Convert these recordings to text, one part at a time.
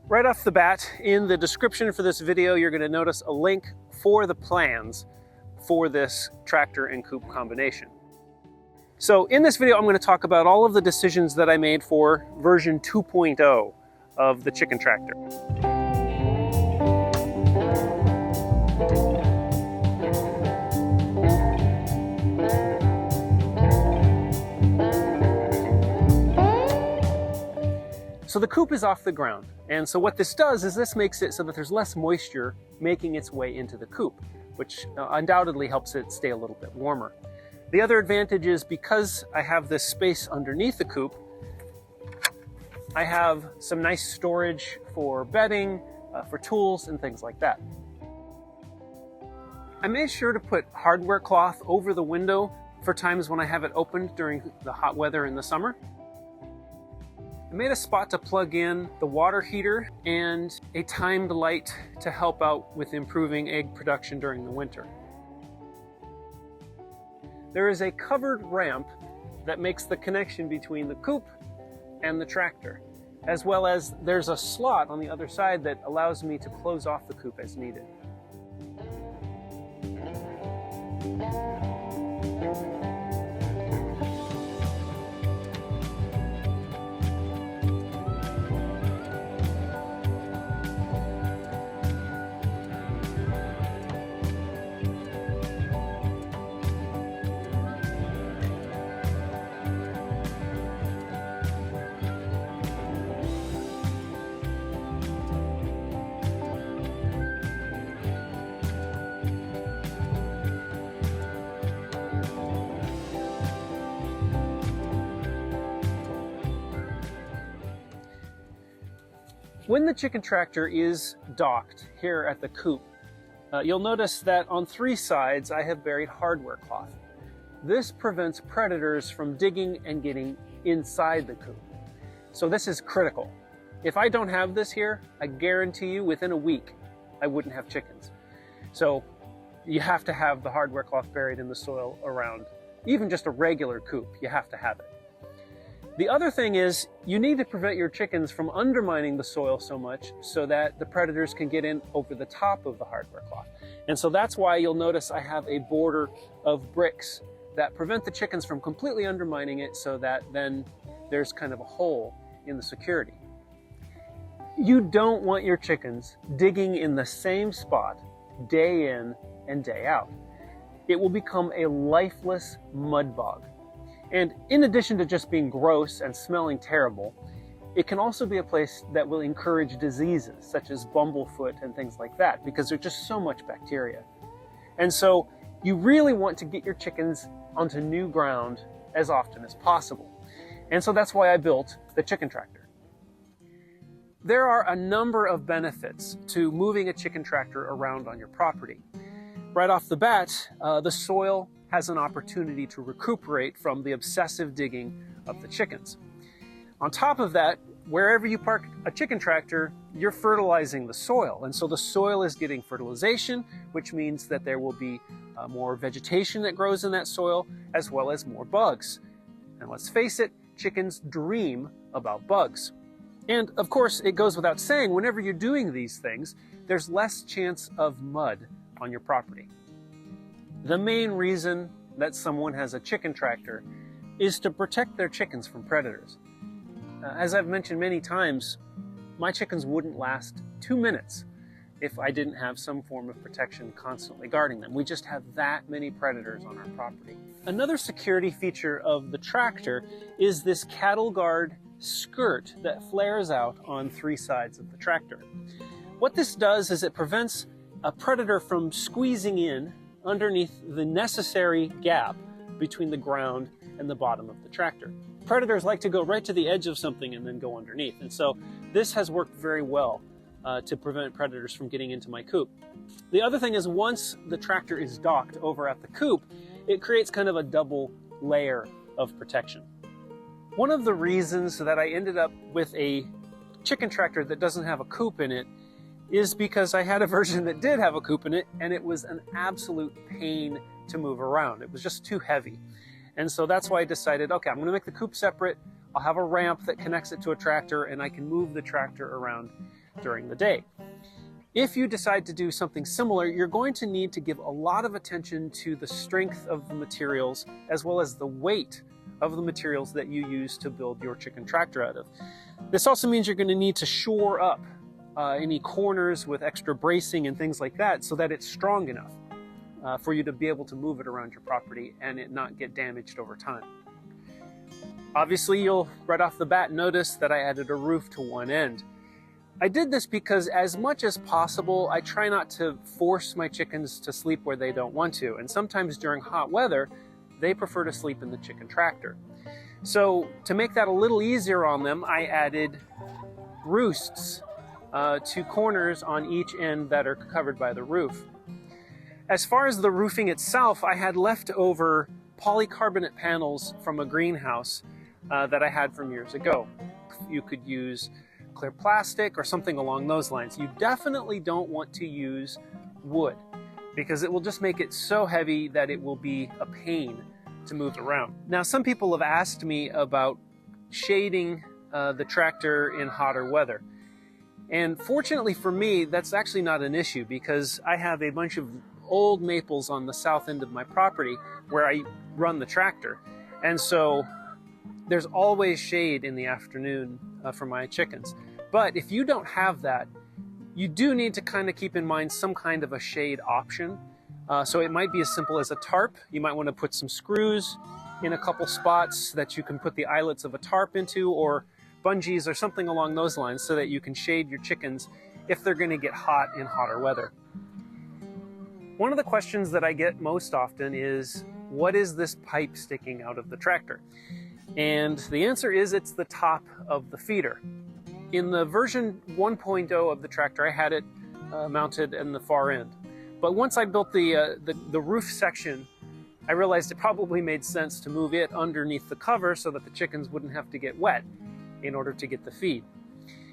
Right off the bat, in the description for this video, you're going to notice a link for the plans for this tractor and coop combination. So in this video, I'm going to talk about all of the decisions that I made for version 2.0 of the chicken tractor. So the coop is off the ground, and so what this does is this makes it so that there's less moisture making its way into the coop, which undoubtedly helps it stay a little bit warmer. The other advantage is because I have this space underneath the coop, I have some nice storage for bedding, for tools, and things like that. I made sure to put hardware cloth over the window for times when I have it opened during the hot weather in the summer. I made a spot to plug in the water heater and a timed light to help out with improving egg production during the winter. There is a covered ramp that makes the connection between the coop and the tractor, as well as there's a slot on the other side that allows me to close off the coop as needed. When the chicken tractor is docked here at the coop, you'll notice that on 3 sides I have buried hardware cloth. This prevents predators from digging and getting inside the coop. So this is critical. If I don't have this here, I guarantee you within a week I wouldn't have chickens. So you have to have the hardware cloth buried in the soil around, even just a regular coop, you have to have it. The other thing is you need to prevent your chickens from undermining the soil so much so that the predators can get in over the top of the hardware cloth. And so that's why you'll notice I have a border of bricks that prevent the chickens from completely undermining it, so that then there's kind of a hole in the security. You don't want your chickens digging in the same spot day in and day out. It will become a lifeless mud bog. And in addition to just being gross and smelling terrible, it can also be a place that will encourage diseases such as bumblefoot and things like that, because there's just so much bacteria. And so you really want to get your chickens onto new ground as often as possible. And so that's why I built the chicken tractor. There are a number of benefits to moving a chicken tractor around on your property. Right off the bat, the soil has an opportunity to recuperate from the obsessive digging of the chickens. On top of that, wherever you park a chicken tractor, you're fertilizing the soil. And so the soil is getting fertilization, which means that there will be more vegetation that grows in that soil, as well as more bugs. And let's face it, chickens dream about bugs. And of course, it goes without saying, whenever you're doing these things, there's less chance of mud on your property. The main reason that someone has a chicken tractor is to protect their chickens from predators. As I've mentioned many times, my chickens wouldn't last 2 minutes if I didn't have some form of protection constantly guarding them. We just have that many predators on our property. Another security feature of the tractor is this cattle guard skirt that flares out on 3 sides of the tractor. What this does is it prevents a predator from squeezing in underneath the necessary gap between the ground and the bottom of the tractor. Predators like to go right to the edge of something and then go underneath. And so this has worked very well to prevent predators from getting into my coop. The other thing is, once the tractor is docked over at the coop, it creates kind of a double layer of protection. One of the reasons that I ended up with a chicken tractor that doesn't have a coop in it is because I had a version that did have a coop in it, and it was an absolute pain to move around. It was just too heavy. And so that's why I decided, okay, I'm gonna make the coop separate. I'll have a ramp that connects it to a tractor, and I can move the tractor around during the day. If you decide to do something similar, you're going to need to give a lot of attention to the strength of the materials as well as the weight of the materials that you use to build your chicken tractor out of. This also means you're going to need to shore up any corners with extra bracing and things like that so that it's strong enough for you to be able to move it around your property and it not get damaged over time. Obviously, you'll right off the bat notice that I added a roof to one end. I did this because as much as possible, I try not to force my chickens to sleep where they don't want to. And sometimes during hot weather, they prefer to sleep in the chicken tractor. So to make that a little easier on them, I added roosts, 2 corners on each end that are covered by the roof. As far as the roofing itself, I had leftover polycarbonate panels from a greenhouse that I had from years ago. You could use clear plastic or something along those lines. You definitely don't want to use wood because it will just make it so heavy that it will be a pain to move around. Now, some people have asked me about shading the tractor in hotter weather. And fortunately for me, that's actually not an issue because I have a bunch of old maples on the south end of my property where I run the tractor. And so there's always shade in the afternoon for my chickens. But if you don't have that, you do need to kind of keep in mind some kind of a shade option. So it might be as simple as a tarp. You might want to put some screws in a couple spots that you can put the eyelets of a tarp into, or bungees or something along those lines so that you can shade your chickens if they're going to get hot in hotter weather. One of the questions that I get most often is, what is this pipe sticking out of the tractor? And the answer is it's the top of the feeder. In the version 1.0 of the tractor, I had it mounted in the far end. But once I built the roof section, I realized it probably made sense to move it underneath the cover so that the chickens wouldn't have to get wet in order to get the feed.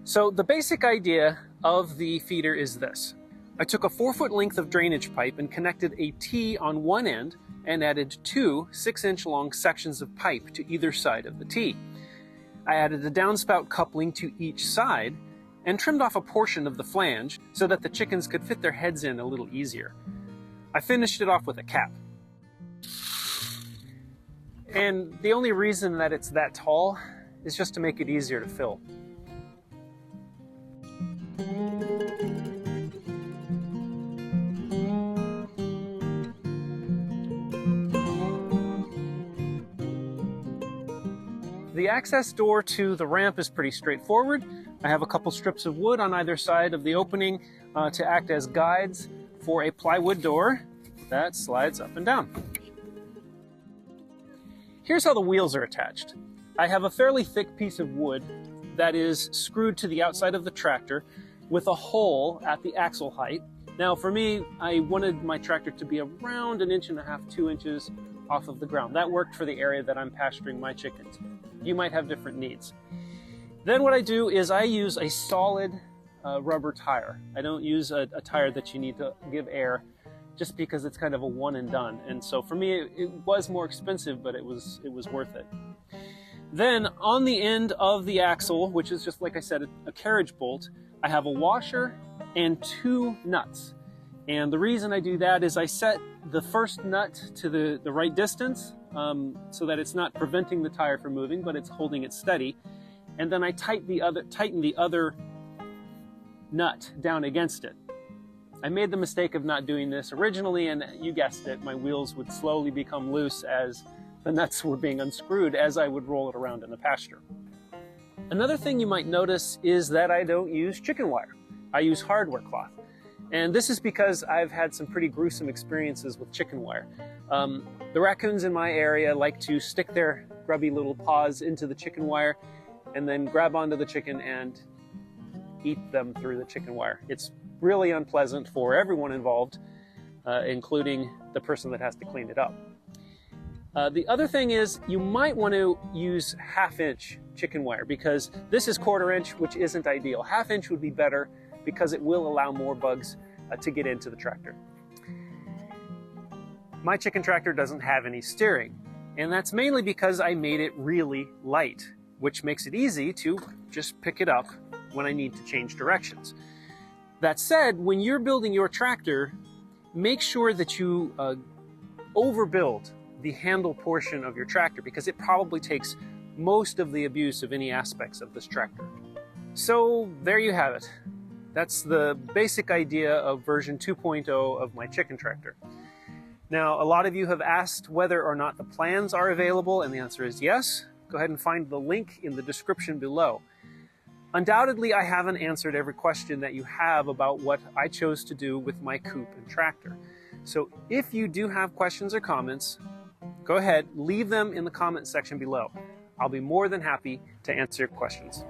So the basic idea of the feeder is this. I took a 4-foot length of drainage pipe and connected a T on one end and added 2 6-inch long sections of pipe to either side of the T. I added a downspout coupling to each side and trimmed off a portion of the flange so that the chickens could fit their heads in a little easier. I finished it off with a cap. And the only reason that it's that tall is just to make it easier to fill. The access door to the ramp is pretty straightforward. I have a couple strips of wood on either side of the opening to act as guides for a plywood door that slides up and down. Here's how the wheels are attached. I have a fairly thick piece of wood that is screwed to the outside of the tractor with a hole at the axle height. Now for me, I wanted my tractor to be around 1.5 inches, 2 inches off of the ground. That worked for the area that I'm pasturing my chickens. You might have different needs. Then what I do is I use a solid rubber tire. I don't use a tire that you need to give air just because it's kind of a one and done. And so for me, it was more expensive, but it was worth it. Then on the end of the axle, which is just like I said, a carriage bolt, I have a washer and 2 nuts. And the reason I do that is I set the first nut to the right distance so that it's not preventing the tire from moving, but it's holding it steady. And then I tighten the other nut down against it. I made the mistake of not doing this originally, and you guessed it, my wheels would slowly become loose as the nuts were being unscrewed as I would roll it around in the pasture. Another thing you might notice is that I don't use chicken wire. I use hardware cloth. And this is because I've had some pretty gruesome experiences with chicken wire. The raccoons in my area like to stick their grubby little paws into the chicken wire and then grab onto the chicken and eat them through the chicken wire. It's really unpleasant for everyone involved, including the person that has to clean it up. The other thing is you might want to use 1/2 inch chicken wire because this is 1/4 inch, which isn't ideal. 1/2 inch would be better because it will allow more bugs to get into the tractor. My chicken tractor doesn't have any steering, and that's mainly because I made it really light. which makes it easy to just pick it up when I need to change directions. That said, when you're building your tractor, make sure that you overbuild the handle portion of your tractor, because it probably takes most of the abuse of any aspects of this tractor. So there you have it. That's the basic idea of version 2.0 of my chicken tractor. Now, a lot of you have asked whether or not the plans are available, and the answer is yes. Go ahead and find the link in the description below. Undoubtedly, I haven't answered every question that you have about what I chose to do with my Coop and tractor. So if you do have questions or comments, go ahead, leave them in the comment section below. I'll be more than happy to answer your questions.